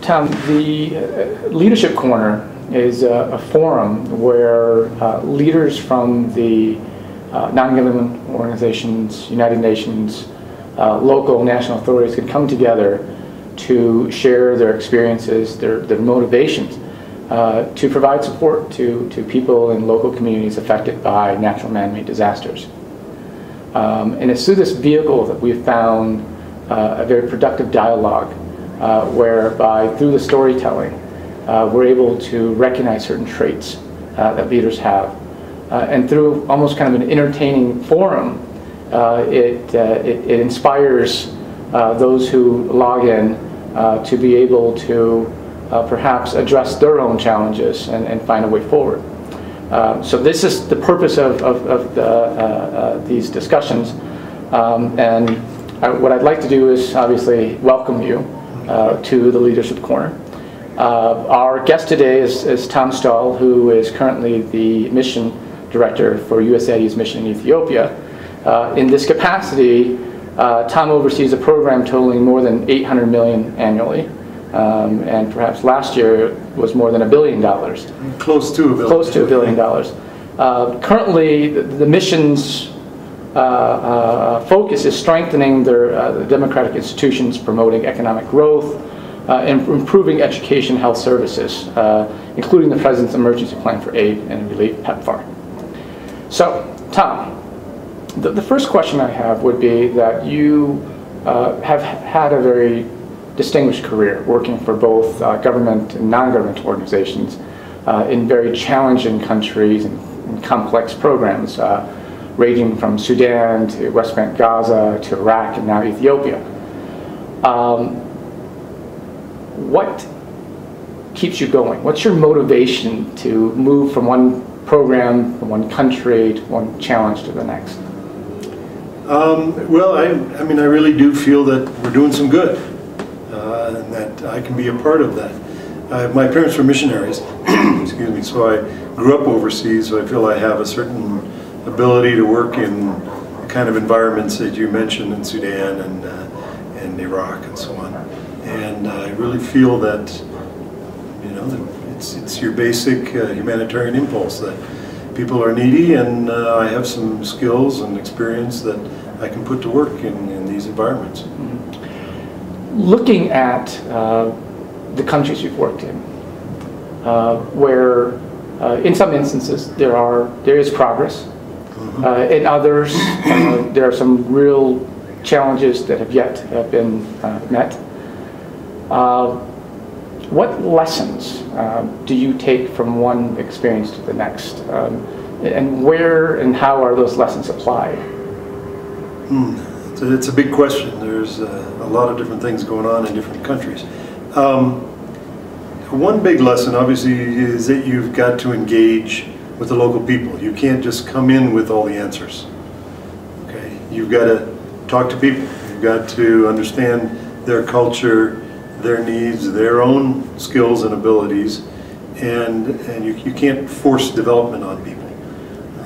Tom, the Leadership Corner is a forum where leaders from the non-government organizations, United Nations, local national authorities can come together to share their experiences, their motivations, to provide support to people in local communities affected by natural man-made disasters. And it's through this vehicle that we've found a very productive dialogue whereby through the storytelling we're able to recognize certain traits that leaders have. And through almost kind of an entertaining forum, it inspires those who log in to be able to perhaps address their own challenges and find a way forward. So this is the purpose of these discussions. And what I'd like to do is obviously welcome you to the Leadership Corner. Our guest today is Thomas Staal, who is currently the mission director for USAID's mission in Ethiopia. In this capacity, Tom oversees a program totaling more than $800 million annually, and perhaps last year was more than $1 billion. Close to $1 billion. Close to $1 billion. Currently, the mission's focus is strengthening their democratic institutions, promoting economic growth, and improving education health services, including the President's Emergency Plan for Aid and Relief, PEPFAR. So, Tom, the first question I have would be that you have had a very distinguished career working for both government and non-government organizations in very challenging countries and complex programs, ranging from Sudan to West Bank, Gaza to Iraq and now Ethiopia. What keeps you going? What's your motivation to move from one program, from one country to one challenge to the next? Well, I mean, I really do feel that we're doing some good, and that I can be a part of that. My parents were missionaries, excuse me, so I grew up overseas, so I feel I have a certain ability to work in the kind of environments that you mentioned in Sudan and Iraq and so on. And I really feel that, you know, that it's your basic humanitarian impulse that people are needy, and I have some skills and experience that I can put to work in these environments. Mm-hmm. Looking at the countries you've worked in, where in some instances there is progress, mm-hmm. In others there are some real challenges that have yet been met. What lessons do you take from one experience to the next, and where and how are those lessons applied? It's a big question. There's a lot of different things going on in different countries. One big lesson, obviously, is that you've got to engage with the local people. You can't just come in with all the answers. Okay, you've got to talk to people. You've got to understand their culture, their needs, their own skills and abilities, and you can't force development on people.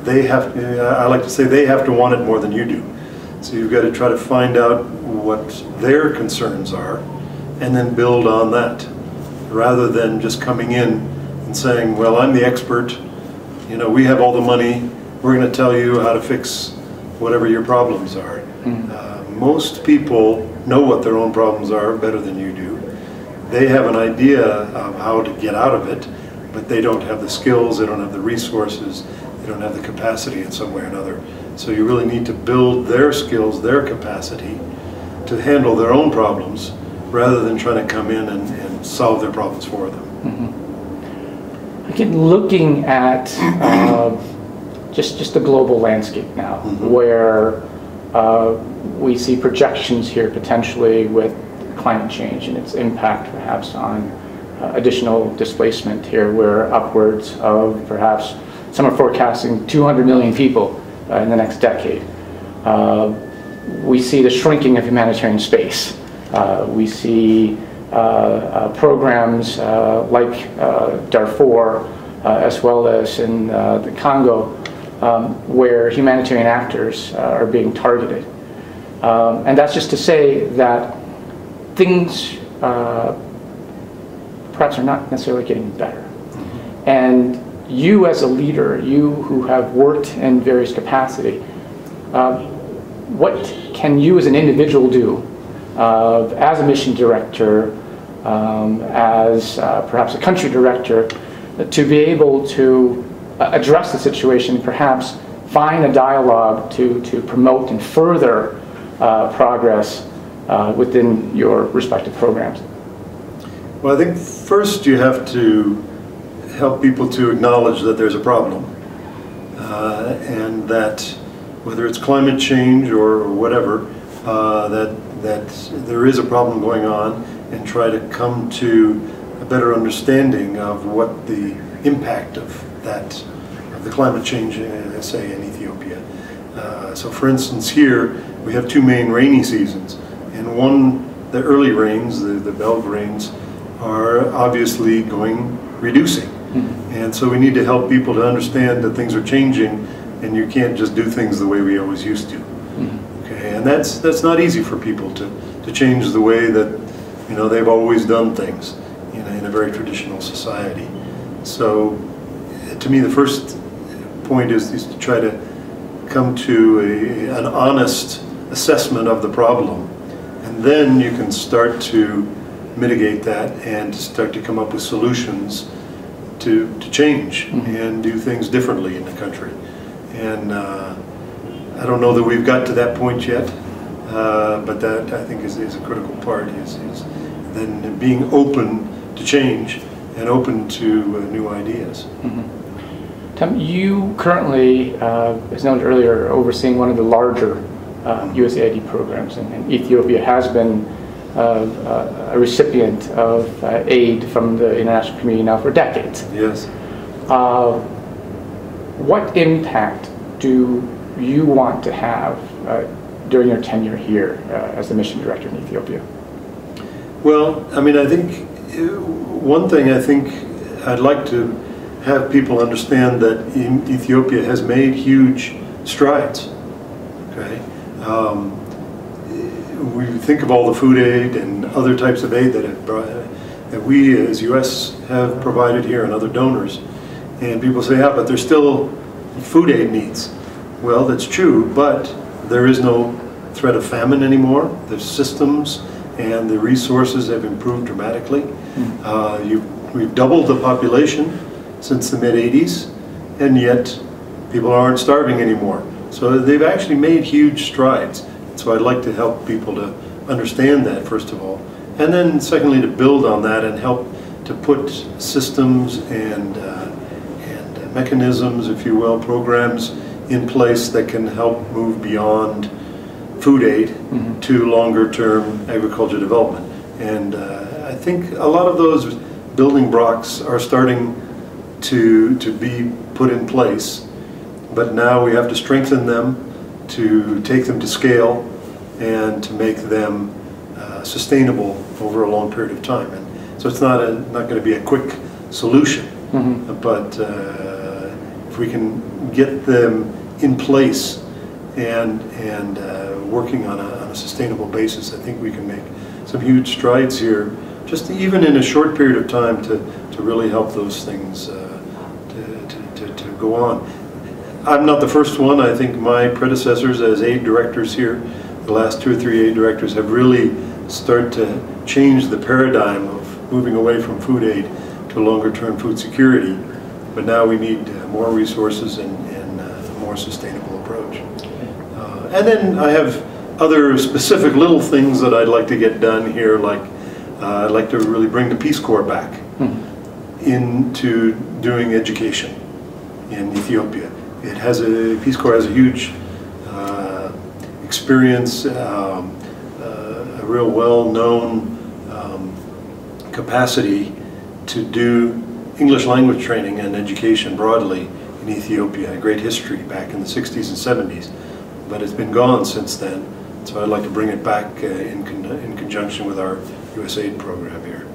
They have to, I like to say, they have to want it more than you do. So you've got to try to find out what their concerns are and then build on that, rather than just coming in and saying, well, I'm the expert, you know, we have all the money, we're going to tell you how to fix whatever your problems are. Mm-hmm. Most people know what their own problems are better than you do. They have an idea of how to get out of it, but they don't have the skills, they don't have the resources, they don't have the capacity in some way or another. So you really need to build their skills, their capacity to handle their own problems, rather than trying to come in and solve their problems for them. Mm-hmm. Again, looking at just the global landscape now, mm-hmm. where we see projections here potentially with climate change and its impact perhaps on additional displacement here, where upwards of perhaps some are forecasting 200 million people in the next decade. We see the shrinking of humanitarian space. We see programs like Darfur, as well as in the Congo, where humanitarian actors are being targeted. And that's just to say that things perhaps are not necessarily getting better. And you as a leader, you who have worked in various capacity, what can you as an individual do as a mission director, as perhaps a country director, to be able to address the situation, perhaps find a dialogue to promote and further progress within your respective programs? Well, I think first you have to help people to acknowledge that there's a problem, and that whether it's climate change or whatever, that there is a problem going on, and try to come to a better understanding of what the impact of the climate change, say, in Ethiopia. So for instance, here we have two main rainy seasons, and the early rains, the Belg rains, are obviously reducing. And so we need to help people to understand that things are changing, and you can't just do things the way we always used to. Okay, and that's not easy for people to change the way that they've always done things in a very traditional society. So to me, the first point is to try to come to an honest assessment of the problem, and then you can start to mitigate that and start to come up with solutions to change and do things differently in the country. And I don't know that we've got to that point yet, but that I think is a critical part, is then being open to change and open to new ideas. Tom, you currently, as noted earlier, are overseeing one of the larger USAID programs, and Ethiopia has been a recipient of aid from the international community now for decades. Yes. What impact do you want to have during your tenure here as the mission director in Ethiopia? Well, I mean, I think one thing I'd like to have people understand that Ethiopia has made huge strides. Okay. We think of all the food aid and other types of aid that we as U.S. have provided here, and other donors, and people say, yeah, but there's still food aid needs. Well, that's true, but there is no threat of famine anymore. There's systems, and the resources have improved dramatically. We've doubled the population since the mid-'80s, and yet people aren't starving anymore. So they've actually made huge strides. So I'd like to help people to understand that, first of all, and then secondly to build on that and help to put systems and mechanisms, if you will, programs in place that can help move beyond food aid to longer-term agriculture development. And I think a lot of those building blocks are starting to be put in place, but now we have to strengthen them, to take them to scale, and to make them sustainable over a long period of time. And so it's not going to be a quick solution, but if we can get them in place and working on a sustainable basis, I think we can make some huge strides here, just even in a short period of time, to really help those things to go on. I'm not the first one. I think my predecessors as aid directors here, the last 2 or 3 aid directors, have really started to change the paradigm of moving away from food aid to longer-term food security. But now we need more resources and a more sustainable approach. And then I have other specific little things that I'd like to get done here, like I'd like to really bring the Peace Corps back into doing education in Ethiopia. Peace Corps has a huge experience, a real well-known capacity to do English language training and education broadly in Ethiopia. A great history back in the 60s and 70s, but it's been gone since then. So I'd like to bring it back in conjunction with our USAID program here.